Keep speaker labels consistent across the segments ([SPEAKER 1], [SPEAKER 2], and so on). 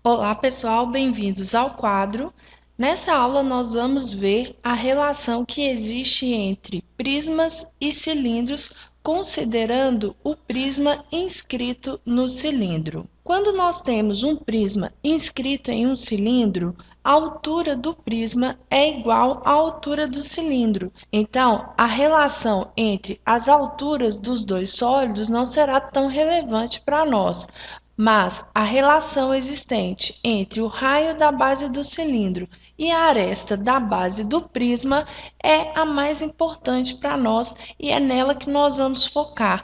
[SPEAKER 1] Olá, pessoal, bem-vindos ao quadro. Nessa aula, nós vamos ver a relação que existe entre prismas e cilindros, considerando o prisma inscrito no cilindro. Quando nós temos um prisma inscrito em um cilindro, a altura do prisma é igual à altura do cilindro. Então, a relação entre as alturas dos dois sólidos não será tão relevante para nós. Mas a relação existente entre o raio da base do cilindro e a aresta da base do prisma é a mais importante para nós e é nela que nós vamos focar.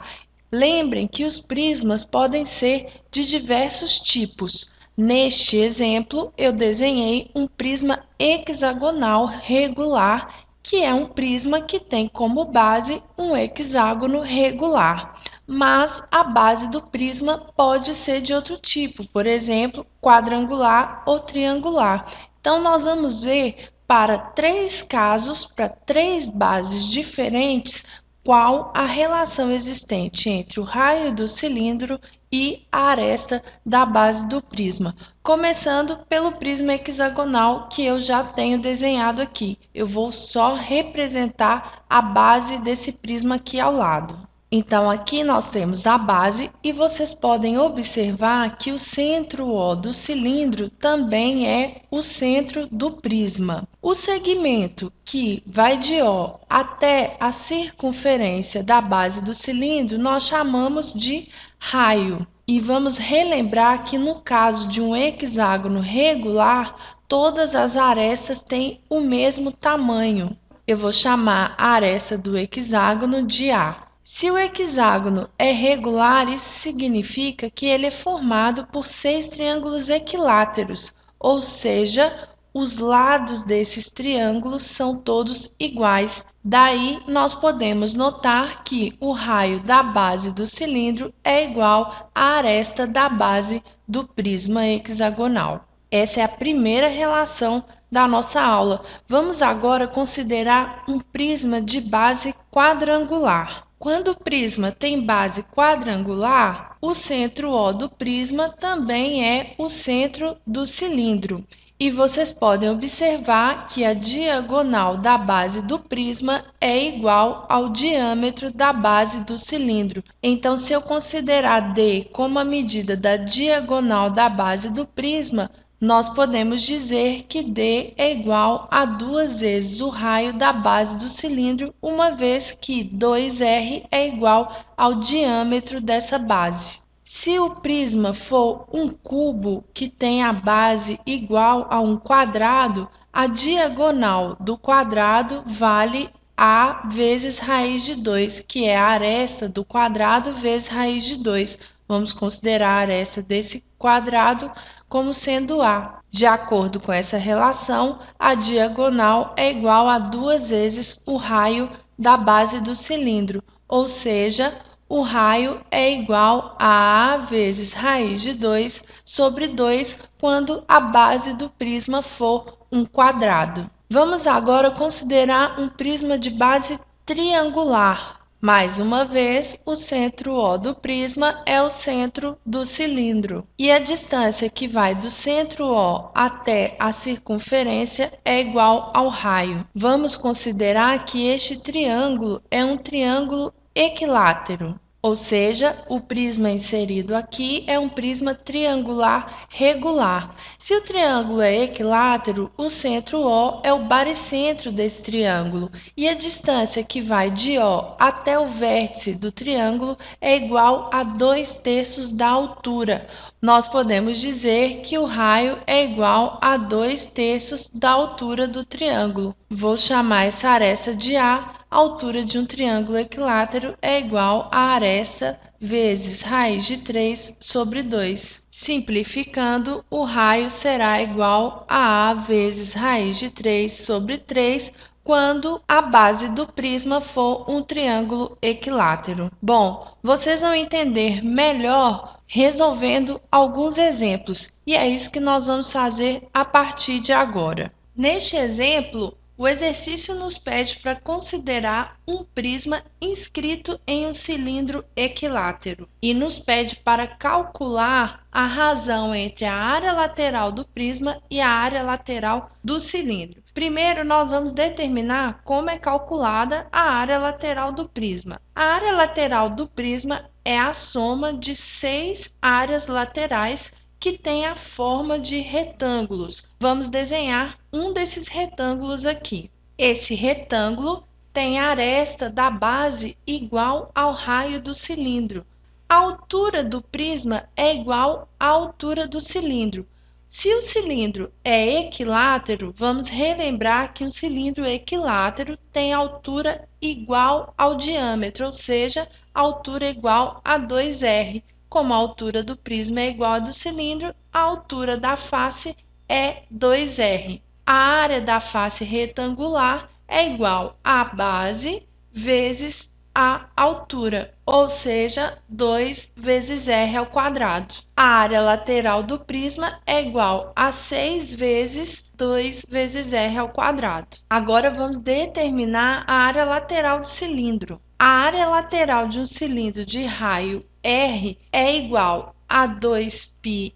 [SPEAKER 1] Lembrem que os prismas podem ser de diversos tipos. Neste exemplo, eu desenhei um prisma hexagonal regular, que é um prisma que tem como base um hexágono regular. Mas a base do prisma pode ser de outro tipo, por exemplo, quadrangular ou triangular. Então, nós vamos ver para três casos, para três bases diferentes, qual a relação existente entre o raio do cilindro e a aresta da base do prisma. Começando pelo prisma hexagonal que eu já tenho desenhado aqui. Eu vou só representar a base desse prisma aqui ao lado. Então, aqui nós temos a base e vocês podem observar que o centro O do cilindro também é o centro do prisma. O segmento que vai de O até a circunferência da base do cilindro nós chamamos de raio. E vamos relembrar que no caso de um hexágono regular, todas as arestas têm o mesmo tamanho. Eu vou chamar a aresta do hexágono de A. Se o hexágono é regular, isso significa que ele é formado por 6 triângulos equiláteros, ou seja, os lados desses triângulos são todos iguais. Daí, nós podemos notar que o raio da base do cilindro é igual à aresta da base do prisma hexagonal. Essa é a primeira relação da nossa aula. Vamos agora considerar um prisma de base quadrangular. Quando o prisma tem base quadrangular, o centro O do prisma também é o centro do cilindro. E vocês podem observar que a diagonal da base do prisma é igual ao diâmetro da base do cilindro. Então, se eu considerar D como a medida da diagonal da base do prisma, nós podemos dizer que D é igual a 2 vezes o raio da base do cilindro, uma vez que 2R é igual ao diâmetro dessa base. Se o prisma for um cubo que tem a base igual a um quadrado, a diagonal do quadrado vale A vezes raiz de 2, que é a aresta do quadrado vezes raiz de 2. Vamos considerar a aresta desse quadrado como sendo A. De acordo com essa relação, a diagonal é igual a 2 vezes o raio da base do cilindro, ou seja, o raio é igual a A vezes raiz de 2 sobre 2 quando a base do prisma for um quadrado. Vamos agora considerar um prisma de base triangular. Mais uma vez, o centro O do prisma é o centro do cilindro. E a distância que vai do centro O até a circunferência é igual ao raio. Vamos considerar que este triângulo é um triângulo equilátero. Ou seja, o prisma inserido aqui é um prisma triangular regular. Se o triângulo é equilátero, o centro O é o baricentro desse triângulo e a distância que vai de O até o vértice do triângulo é igual a 2/3 da altura. Nós podemos dizer que o raio é igual a 2/3 da altura do triângulo. Vou chamar essa aresta de A. A altura de um triângulo equilátero é igual a aresta vezes raiz de 3 sobre 2. Simplificando, o raio será igual a A vezes raiz de 3 sobre 3, quando a base do prisma for um triângulo equilátero. Bom, vocês vão entender melhor resolvendo alguns exemplos, e é isso que nós vamos fazer a partir de agora. Neste exemplo, O exercício nos pede para considerar um prisma inscrito em um cilindro equilátero e nos pede para calcular a razão entre a área lateral do prisma e a área lateral do cilindro. Primeiro, nós vamos determinar como é calculada a área lateral do prisma. A área lateral do prisma é a soma de 6 áreas laterais que tem a forma de retângulos. Vamos desenhar um desses retângulos aqui. Esse retângulo tem a aresta da base igual ao raio do cilindro. A altura do prisma é igual à altura do cilindro. Se o cilindro é equilátero, vamos relembrar que um cilindro equilátero tem altura igual ao diâmetro, ou seja, altura igual a 2r. Como a altura do prisma é igual à do cilindro, a altura da face é 2r. A área da face retangular é igual à base vezes a altura, ou seja, 2 vezes r ao quadrado. A área lateral do prisma é igual a 6 vezes 2 vezes r ao quadrado. Agora vamos determinar a área lateral do cilindro. A área lateral de um cilindro de raio R é igual a 2πr,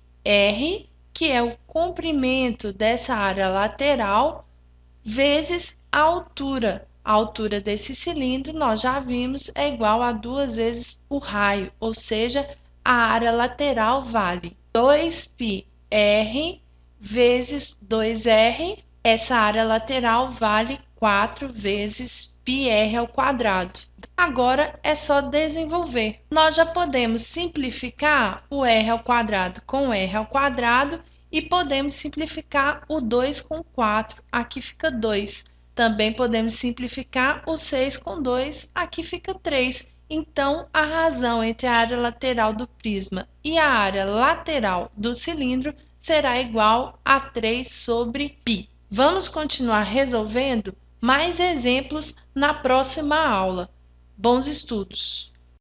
[SPEAKER 1] que é o comprimento dessa área lateral, vezes a altura. A altura desse cilindro, nós já vimos, é igual a 2 vezes o raio, ou seja, a área lateral vale 2πr vezes 2r. Essa área lateral vale 4 vezes πr ao quadrado. Agora é só desenvolver. Nós já podemos simplificar o r ao quadrado com r ao quadrado e podemos simplificar o 2 com 4, aqui fica 2. Também podemos simplificar o 6 com 2, aqui fica 3. Então, a razão entre a área lateral do prisma e a área lateral do cilindro será igual a 3 sobre π. Vamos continuar resolvendo mais exemplos na próxima aula. Bons estudos!